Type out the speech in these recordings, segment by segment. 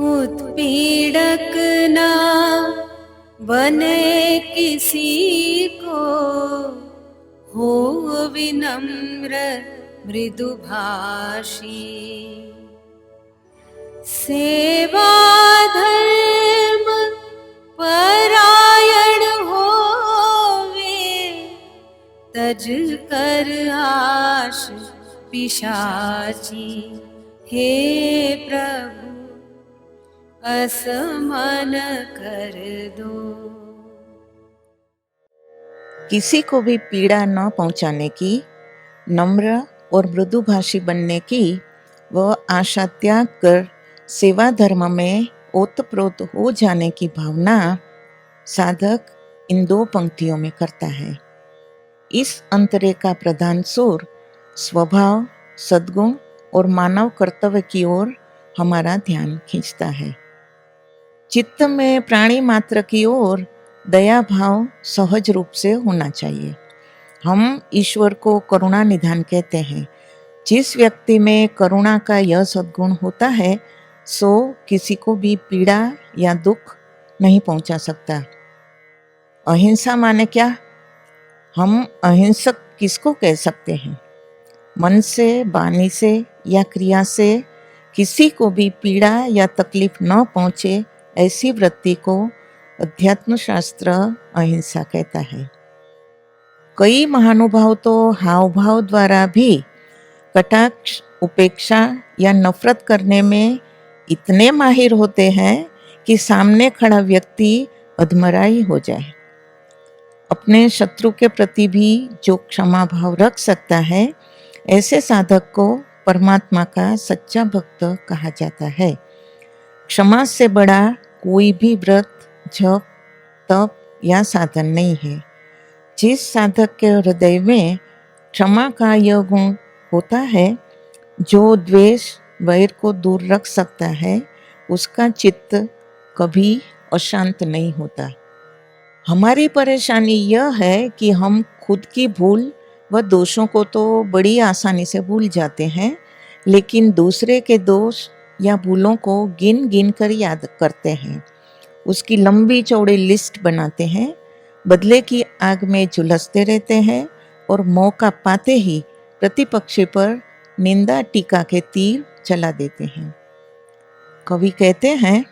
उत्पीड़क ना बने किसी को, हो विनम्र मृदुभाषी। सेवा धर्म परायण होवे, तज कर आश पिशाची। हे प्रभु असमन कर दो। किसी को भी पीड़ा न पहुंचाने की, नम्र और मृदुभाषी बनने की व आशा त्याग कर सेवा धर्म में ओतप्रोत हो जाने की भावना साधक इन 2 पंक्तियों में करता है। इस अंतरे का प्रधान सुर स्वभाव, सद्गुण और मानव कर्तव्य की ओर हमारा ध्यान खींचता है। चित्त में प्राणी मात्र की ओर दया भाव सहज रूप से होना चाहिए। हम ईश्वर को करुणा निधान कहते हैं। जिस व्यक्ति में करुणा का यह सद्गुण होता है, सो किसी को भी पीड़ा या दुख नहीं पहुंचा सकता। अहिंसा माने क्या? हम अहिंसक किसको कह सकते हैं? मन से, वाणी से या क्रिया से किसी को भी पीड़ा या तकलीफ न पहुंचे, ऐसी वृत्ति को अध्यात्म शास्त्र अहिंसा कहता है। कई महानुभाव तो हाव भाव द्वारा भी कटाक्ष, उपेक्षा या नफरत करने में इतने माहिर होते हैं कि सामने खड़ा व्यक्ति अधमराई हो जाए। अपने शत्रु के प्रति भी जो क्षमा भाव रख सकता है, ऐसे साधक को परमात्मा का सच्चा भक्त कहा जाता है। क्षमा से बड़ा कोई भी व्रत, जप, तप या साधन नहीं है। जिस साधक के हृदय में क्षमा का यह गुण होता है, जो द्वेष, वैर को दूर रख सकता है, उसका चित्त कभी अशांत नहीं होता। हमारी परेशानी यह है कि हम खुद की भूल व दोषों को तो बड़ी आसानी से भूल जाते हैं, लेकिन दूसरे के दोष या भूलों को गिन गिन कर याद करते हैं। उसकी लंबी चौड़ी लिस्ट बनाते हैं, बदले की आग में झुलसते रहते हैं और मौका पाते ही प्रतिपक्षी पर निंदा टीका के तीर चला देते हैं। कवि कहते हैं,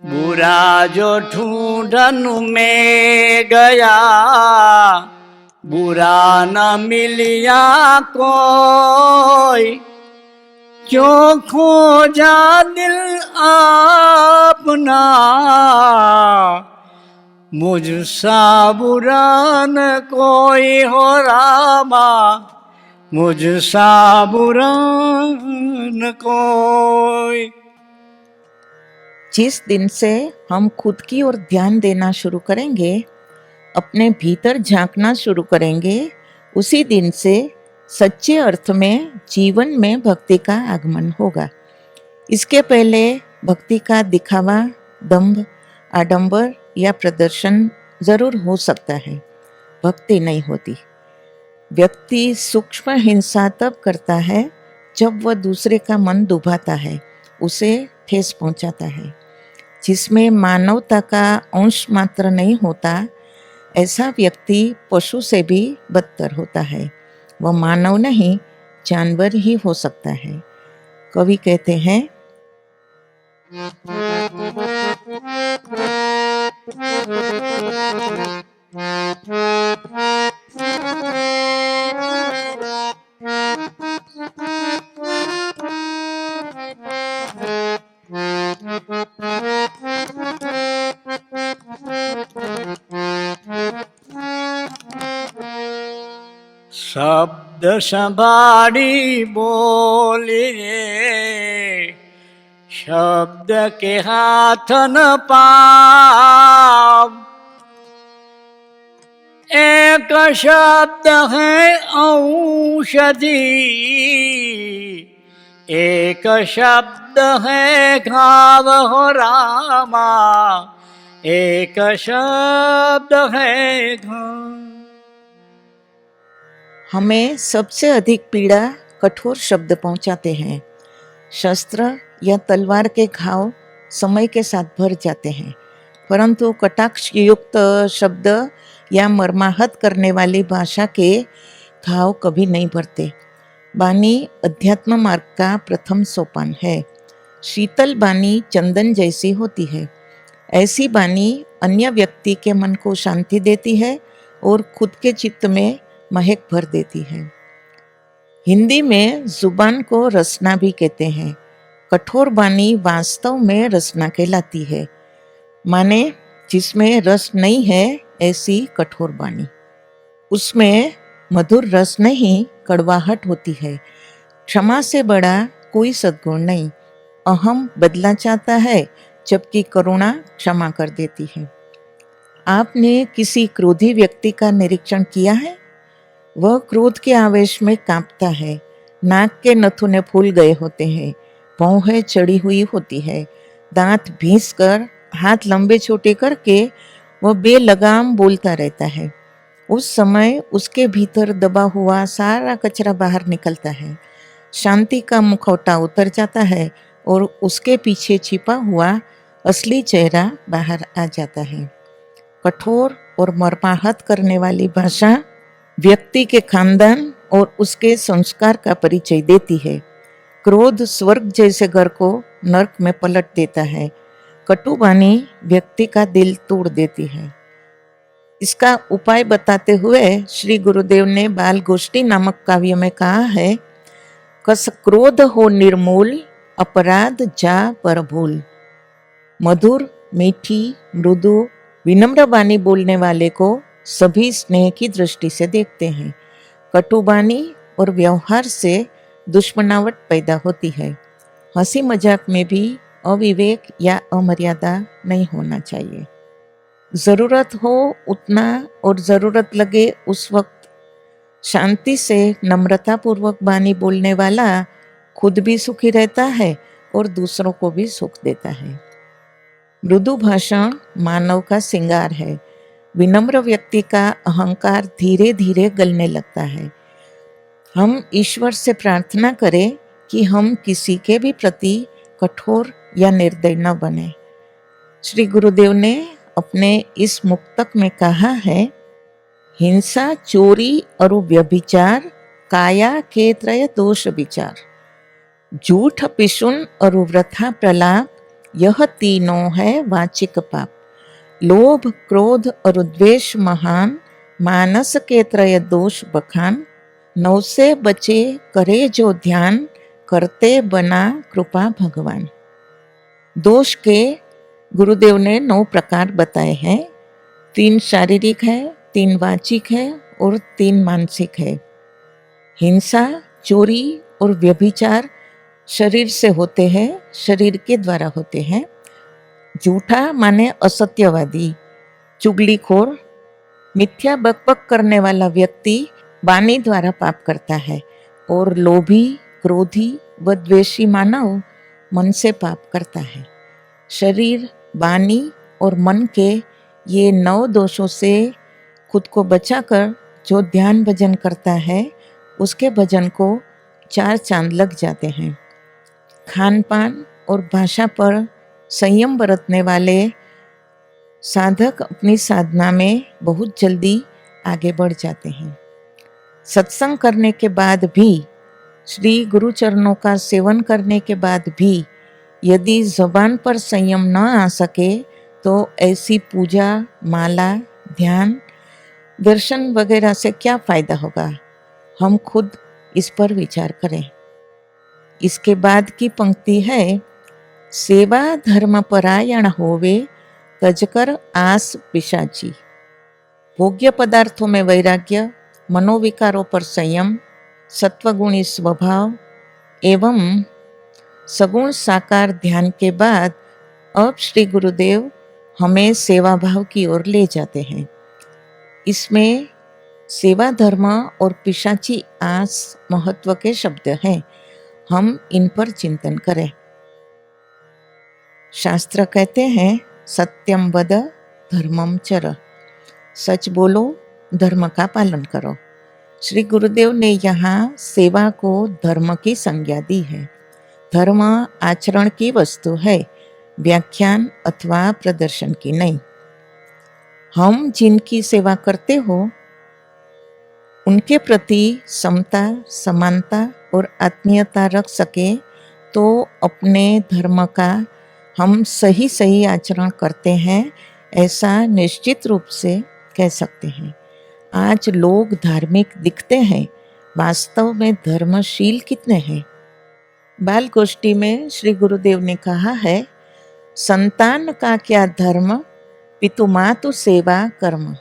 बुरा जो ढूंढन में गया, बुरा न मिलिया कोई। क्यों खोजा दिल अपना, मुझसा बुरा न कोई हो रामा, मुझसा बुरा न कोई। जिस दिन से हम खुद की ओर ध्यान देना शुरू करेंगे, अपने भीतर झांकना शुरू करेंगे, उसी दिन से सच्चे अर्थ में जीवन में भक्ति का आगमन होगा। इसके पहले भक्ति का दिखावा, दंभ, आडंबर या प्रदर्शन जरूर हो सकता है, भक्ति नहीं होती। व्यक्ति सूक्ष्म हिंसा तब करता है जब वह दूसरे का मन दुभाता है, उसे ठेस पहुंचाता है। जिसमें मानवता का अंश मात्र नहीं होता, ऐसा व्यक्ति पशु से भी बदतर होता है। वह मानव नहीं, जानवर ही हो सकता है। कवि कहते हैं, शब्द संभारी बोलिए, शब्द के हाथ न पाव। एक शब्द है औषधि, एक शब्द है घाव हो रामा, एक शब्द है घाव। हमें सबसे अधिक पीड़ा कठोर शब्द पहुंचाते हैं। शस्त्र या तलवार के घाव समय के साथ भर जाते हैं, परंतु कटाक्ष युक्त शब्द या मर्माहत करने वाली भाषा के घाव कभी नहीं भरते। बानी अध्यात्म मार्ग का प्रथम सोपान है। शीतल बानी चंदन जैसी होती है। ऐसी बानी अन्य व्यक्ति के मन को शांति देती है और खुद के चित्त में महक भर देती है। हिंदी में जुबान को रसना भी कहते हैं। कठोर बानी वास्तव में रसना कहलाती है, माने जिसमें रस नहीं है ऐसी कठोर बानी। उसमें मधुर रस नहीं, कड़वाहट होती है। क्षमा से बड़ा कोई सद्गुण नहीं। अहम बदला चाहता है, जबकि करुणा क्षमा कर देती है। आपने किसी क्रोधी व्यक्ति का निरीक्षण किया है? वह क्रोध के आवेश में कांपता है। नाक के नथुने फूल गए होते हैं, भौहें चढ़ी हुई होती है, दांत भींस कर हाथ लंबे छोटे करके वह बेलगाम बोलता रहता है। उस समय उसके भीतर दबा हुआ सारा कचरा बाहर निकलता है। शांति का मुखौटा उतर जाता है और उसके पीछे छिपा हुआ असली चेहरा बाहर आ जाता है। कठोर और मर्माहत करने वाली भाषा व्यक्ति के खानदान और उसके संस्कार का परिचय देती है। क्रोध स्वर्ग जैसे घर को नरक में पलट देता है। कटुबानी व्यक्ति का दिल तोड़ देती है। इसका उपाय बताते हुए श्री गुरुदेव ने बाल गोष्ठी नामक काव्य में कहा है, कस क्रोध हो निर्मूल, अपराध जा पर भूल। मधुर, मीठी, मृदु, विनम्र बानी बोलने वाले को सभी स्नेह की दृष्टि से देखते हैं। कटुबानी और व्यवहार से दुश्मनावट पैदा होती है। हंसी मजाक में भी अविवेक या अमर्यादा नहीं होना चाहिए। ज़रूरत हो उतना और ज़रूरत लगे उस वक्त शांति से नम्रतापूर्वक बानी बोलने वाला खुद भी सुखी रहता है और दूसरों को भी सुख देता है। मृदु भाषण मानव का श्रृंगार है। विनम्र व्यक्ति का अहंकार धीरे धीरे गलने लगता है। हम ईश्वर से प्रार्थना करें कि हम किसी के भी प्रति कठोर या निर्दय न बने। श्री गुरुदेव ने अपने इस मुक्तक में कहा है, हिंसा, चोरी और व्यभिचार काया के त्रय दोष विचार। झूठ, पिशुन और वृथा प्रलाप, यह तीनों है वाचिक पाप। लोभ, क्रोध और द्वेष महान, मानस के त्रय दोष बखान। नौ से बचे करे जो ध्यान, करते बना कृपा भगवान। दोष के गुरुदेव ने 9 प्रकार बताए हैं। 3 शारीरिक है, 3 वाचिक है और 3 मानसिक है। हिंसा, चोरी और व्यभिचार शरीर से होते हैं, शरीर के द्वारा होते हैं। झूठा माने असत्यवादी, चुगलीखोर, मिथ्या बकबक करने वाला व्यक्ति वाणी द्वारा पाप करता है। और लोभी, क्रोधी व द्वेषी मानव मन से पाप करता है। शरीर, वाणी और मन के ये 9 दोषों से खुद को बचाकर जो ध्यान भजन करता है, उसके भजन को 4 चांद लग जाते हैं। खान पान और भाषा पर संयम बरतने वाले साधक अपनी साधना में बहुत जल्दी आगे बढ़ जाते हैं। सत्संग करने के बाद भी, श्री गुरु चरणों का सेवन करने के बाद भी यदि जबान पर संयम न आ सके तो ऐसी पूजा, माला, ध्यान, दर्शन वगैरह से क्या फायदा होगा? हम खुद इस पर विचार करें। इसके बाद की पंक्ति है, सेवा धर्म परायण होवे, तजकर आस पिशाची। भोग्य पदार्थों में वैराग्य, मनोविकारों पर संयम, सत्वगुणी स्वभाव एवं सगुण साकार ध्यान के बाद अब श्री गुरुदेव हमें सेवा भाव की ओर ले जाते हैं। इसमें सेवा धर्म और पिशाची आस महत्व के शब्द हैं। हम इन पर चिंतन करें। शास्त्र कहते हैं, सत्यम वद धर्मम चर। सच बोलो, धर्म का पालन करो। श्री गुरुदेव ने यहाँ सेवा को धर्म की संज्ञा दी है। धर्म आचरण की वस्तु है, व्याख्यान अथवा प्रदर्शन की नहीं। हम जिनकी सेवा करते हो उनके प्रति समता, समानता और आत्मीयता रख सके तो अपने धर्म का हम सही सही आचरण करते हैं, ऐसा निश्चित रूप से कह सकते हैं। आज लोग धार्मिक दिखते हैं, वास्तव में धर्मशील कितने हैं। बाल गोष्ठी में श्री गुरुदेव ने कहा है, संतान का क्या धर्म, पितु मातु सेवा कर्म।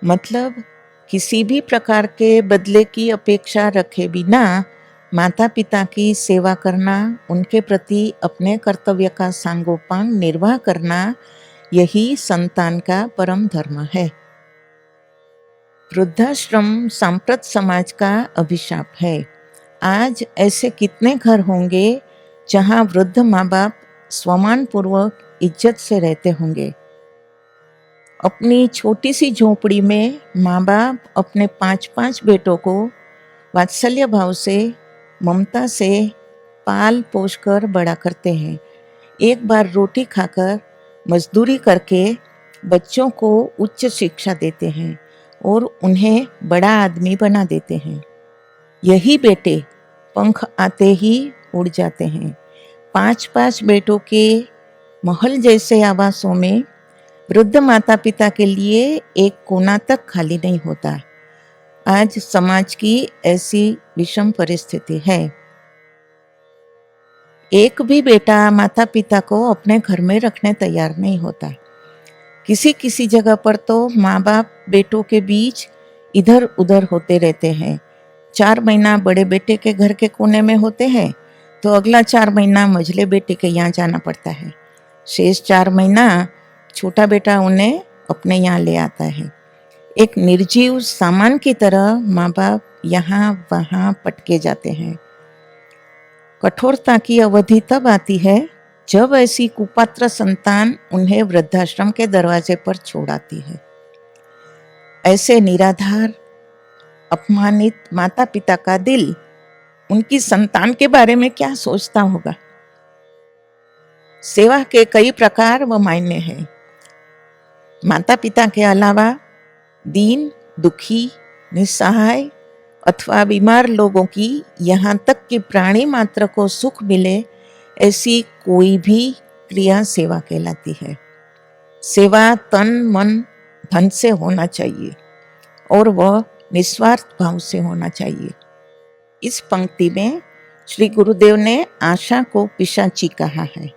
मतलब किसी भी प्रकार के बदले की अपेक्षा रखे बिना माता पिता की सेवा करना, उनके प्रति अपने कर्तव्य का सांगोपांग निर्वाह करना, यही संतान का परम धर्म है। वृद्धाश्रम सांप्रत समाज का अभिशाप है। आज ऐसे कितने घर होंगे जहाँ वृद्ध माँ बाप सम्मान पूर्वक इज्जत से रहते होंगे। अपनी छोटी सी झोपड़ी में माँ बाप अपने 5-5 बेटों को वात्सल्य भाव से, ममता से पाल पोष कर बड़ा करते हैं। एक बार रोटी खाकर मजदूरी करके बच्चों को उच्च शिक्षा देते हैं और उन्हें बड़ा आदमी बना देते हैं। यही बेटे पंख आते ही उड़ जाते हैं। 5-5 बेटों के महल जैसे आवासों में वृद्ध माता पिता के लिए एक कोना तक खाली नहीं होता। आज समाज की ऐसी विषम परिस्थिति है। एक भी बेटा माता पिता को अपने घर में रखने तैयार नहीं होता। किसी किसी जगह पर तो माँ बाप बेटों के बीच इधर उधर होते रहते हैं। 4 महीना बड़े बेटे के घर के कोने में होते हैं तो अगला 4 महीना मझले बेटे के यहाँ जाना पड़ता है। शेष 4 महीना छोटा बेटा उन्हें अपने यहाँ ले आता है। एक निर्जीव सामान की तरह माँ बाप यहाँ वहाँ पटके जाते हैं। कठोरता की अवधि तब आती है जब ऐसी कुपात्र संतान उन्हें वृद्धाश्रम के दरवाजे पर छोड़ आती है। ऐसे निराधार अपमानित माता पिता का दिल उनकी संतान के बारे में क्या सोचता होगा। सेवा के कई प्रकार व मायने हैं। माता पिता के अलावा दीन, दुखी, निस्सहाय अथवा बीमार लोगों की, यहाँ तक कि प्राणी मात्र को सुख मिले, ऐसी कोई भी क्रिया सेवा कहलाती है। सेवा तन मन धन से होना चाहिए और वह निस्वार्थ भाव से होना चाहिए। इस पंक्ति में श्री गुरुदेव ने आशा को पिशाची कहा है।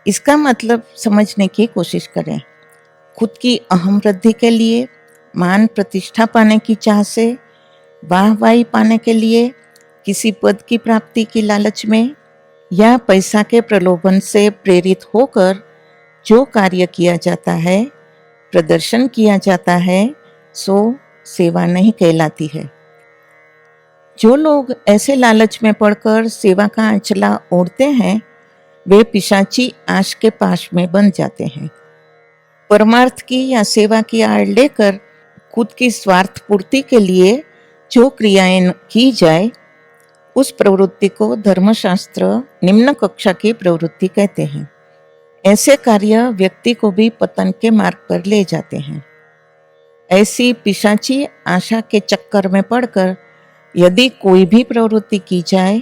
इसका मतलब समझने की कोशिश करें। खुद की अहम वृद्धि के लिए, मान प्रतिष्ठा पाने की चाह से, वाहवाही पाने के लिए, किसी पद की प्राप्ति की लालच में या पैसा के प्रलोभन से प्रेरित होकर जो कार्य किया जाता है, प्रदर्शन किया जाता है, सो सेवा नहीं कहलाती है। जो लोग ऐसे लालच में पड़कर सेवा का आंचला ओढ़ते हैं, वे पिशाची आश के पाश में बन जाते हैं। परमार्थ की या सेवा की आड़ लेकर खुद की स्वार्थ पूर्ति के लिए जो क्रियाएं की जाए, उस प्रवृत्ति को धर्मशास्त्र निम्न कक्षा की प्रवृत्ति कहते हैं। ऐसे कार्य व्यक्ति को भी पतन के मार्ग पर ले जाते हैं। ऐसी पिशाची आशा के चक्कर में पड़कर यदि कोई भी प्रवृत्ति की जाए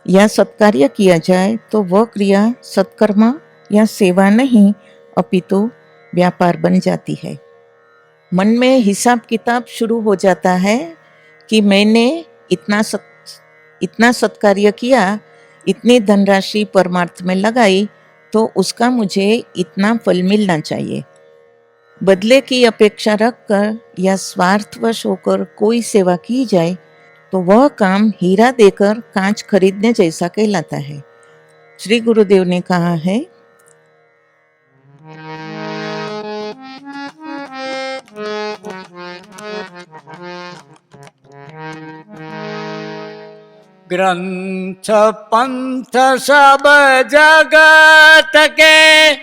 या सत्कार्य किया जाए तो वह क्रिया सत्कर्म या सेवा नहीं अपितु व्यापार बन जाती है। मन में हिसाब किताब शुरू हो जाता है कि मैंने इतना सत्कार्य किया, इतनी धनराशि परमार्थ में लगाई, तो उसका मुझे इतना फल मिलना चाहिए। बदले की अपेक्षा रखकर या स्वार्थवश होकर कोई सेवा की जाए तो वह काम हीरा देकर कांच खरीदने जैसा कहलाता है। श्री गुरुदेव ने कहा है, ग्रंथ पंथ सब जगत के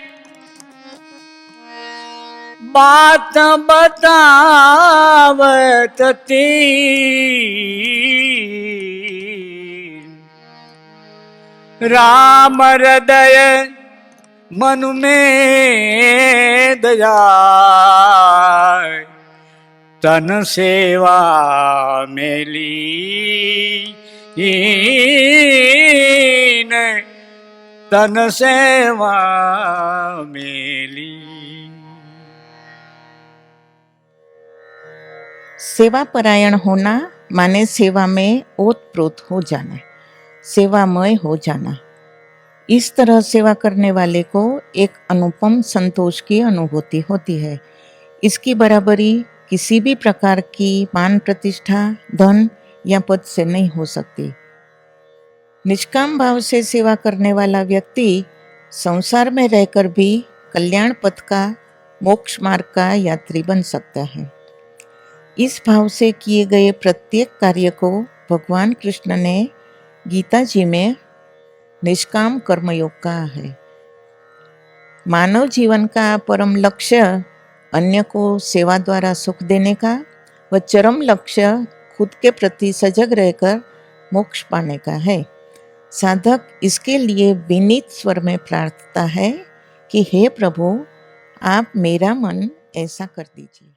बात बतावत ती राम हृदय मनु में दया तन सेवा मेली तन सेवा मेली। सेवा परायण होना माने सेवा में ओतप्रोत हो जाना, सेवामय हो जाना। इस तरह सेवा करने वाले को एक अनुपम संतोष की अनुभूति होती है। इसकी बराबरी किसी भी प्रकार की मान प्रतिष्ठा, धन या पद से नहीं हो सकती। निष्काम भाव से सेवा करने वाला व्यक्ति संसार में रहकर भी कल्याण पथ का, मोक्ष मार्ग का यात्री बन सकता है। इस भाव से किए गए प्रत्येक कार्य को भगवान कृष्ण ने गीता जी में निष्काम कर्मयोग कहा है। मानव जीवन का परम लक्ष्य अन्य को सेवा द्वारा सुख देने का व चरम लक्ष्य खुद के प्रति सजग रहकर मोक्ष पाने का है। साधक इसके लिए विनीत स्वर में प्रार्थना है कि हे प्रभु, आप मेरा मन ऐसा कर दीजिए।